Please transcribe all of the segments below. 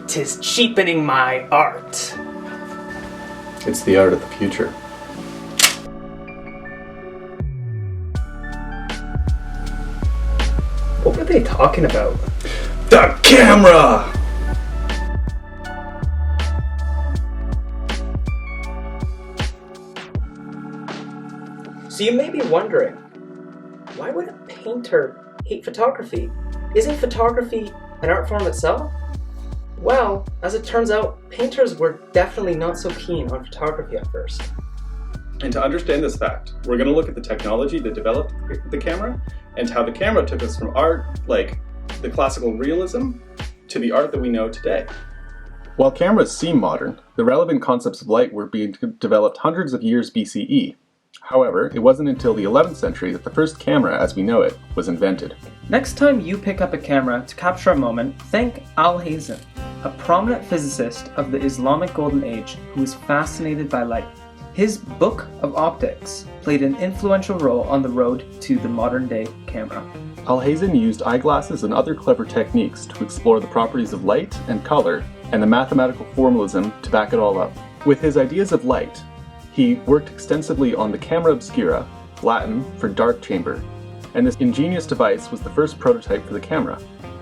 'Tis cheapening my art. It's the art of the future. What were they talking about? The camera! So you may be wondering, why would a painter hate photography? Isn't photography an art form itself? Well, as it turns out, painters were definitely not so keen on photography at first. And to understand this fact, we're going to look at the technology that developed the camera and how the camera took us from art like the classical realism to the art that we know today. While cameras seem modern, the relevant concepts of light were being developed hundreds of years BCE. However, it wasn't until the 11th century that the first camera as we know it was invented. Next time you pick up a camera to capture a moment, think Alhazen, a prominent physicist of the Islamic Golden Age who was fascinated by light. His Book of Optics played an influential role on the road to the modern-day camera. Alhazen used eyeglasses and other clever techniques to explore the properties of light and color and the mathematical formalism to back it all up. With his ideas of light, he worked extensively on the camera obscura, Latin for dark chamber, and this ingenious device was the first prototype for the camera.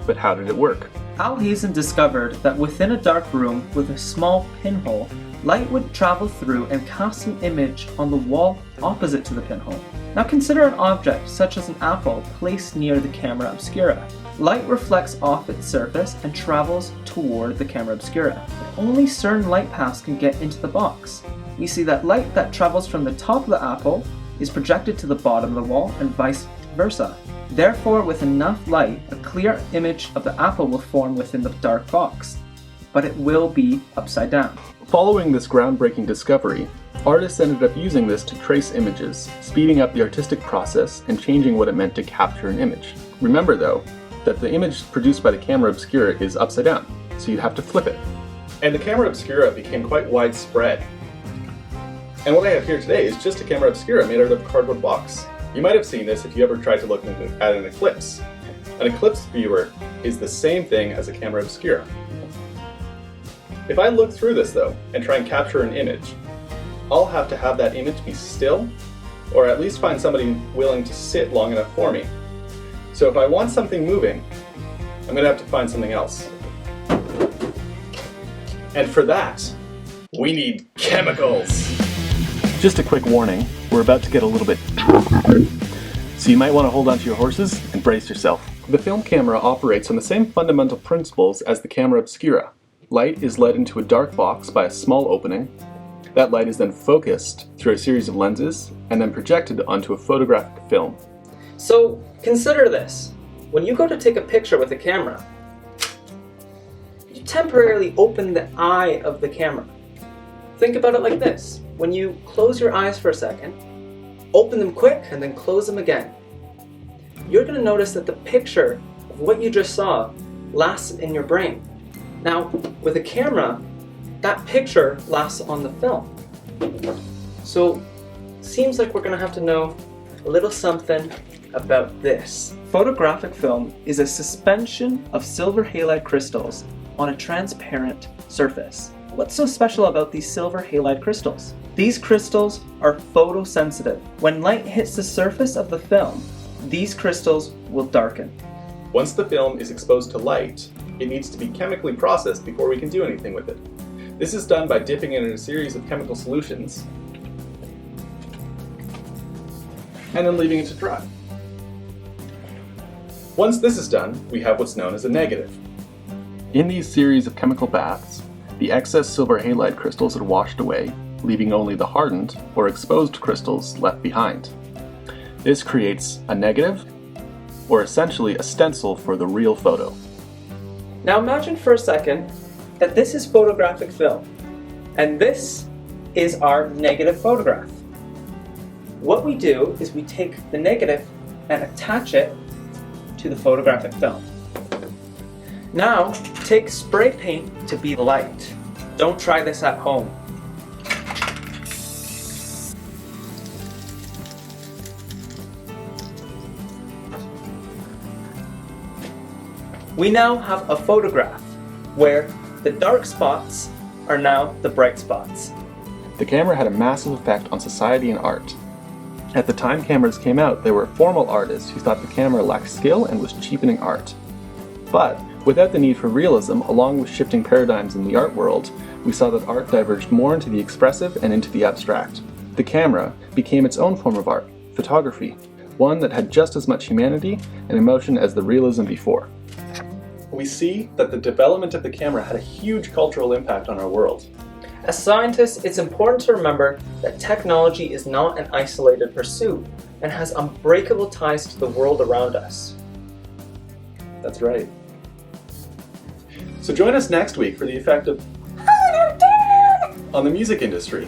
But how did it work? Alhazen discovered that within a dark room with a small pinhole, light would travel through and cast an image on the wall opposite to the pinhole. Now consider an object such as an apple placed near the camera obscura. Light reflects off its surface and travels toward the camera obscura. But only certain light paths can get into the box. We see that light that travels from the top of the apple is projected to the bottom of the wall and vice versa. Therefore, with enough light, a clear image of the apple will form within the dark box, but it will be upside down. Following this groundbreaking discovery, artists ended up using this to trace images, speeding up the artistic process and changing what it meant to capture an image. Remember though, that the image produced by the camera obscura is upside down, so you'd have to flip it. And the camera obscura became quite widespread. And what I have here today is just a camera obscura made out of a cardboard box. You might have seen this if you ever tried to look at an eclipse. An eclipse viewer is the same thing as a camera obscura. If I look through this though, and try and capture an image, I'll have to have that image be still, or at least find somebody willing to sit long enough for me. So if I want something moving, I'm going to have to find something else. And for that, we need chemicals! Just a quick warning, we're about to get a little bit so you might want to hold on to your horses and brace yourself. The film camera operates on the same fundamental principles as the camera obscura. Light is led into a dark box by a small opening. That light is then focused through a series of lenses and then projected onto a photographic film. So consider this. When you go to take a picture with a camera, you temporarily open the eye of the camera. Think about it like this. When you close your eyes for a second, open them quick and then close them again, you're going to notice that the picture of what you just saw lasts in your brain. Now, with a camera, that picture lasts on the film. So, seems like we're going to have to know a little something about this. Photographic film is a suspension of silver halide crystals on a transparent surface. What's so special about these silver halide crystals? These crystals are photosensitive. When light hits the surface of the film, these crystals will darken. Once the film is exposed to light, it needs to be chemically processed before we can do anything with it. This is done by dipping it in a series of chemical solutions and then leaving it to dry. Once this is done, we have what's known as a negative. In these series of chemical baths, the excess silver halide crystals are washed away, leaving only the hardened or exposed crystals left behind. This creates a negative, or essentially a stencil for the real photo. Now imagine for a second that this is photographic film, and this is our negative photograph. What we do is we take the negative and attach it to the photographic film. Now, take spray paint to be the light. Don't try this at home. We now have a photograph where The dark spots are now the bright spots. The camera had a massive effect on society and art. At the time cameras came out, there were formal artists who thought the camera lacked skill and was cheapening art. But without the need for realism, along with shifting paradigms in the art world, we saw that art diverged more into the expressive and into the abstract. The camera became its own form of art, photography, one that had just as much humanity and emotion as the realism before. We see that the development of the camera had a huge cultural impact on our world. As scientists, it's important to remember that technology is not an isolated pursuit and has unbreakable ties to the world around us. That's right. So join us next week for the effect of on the music industry.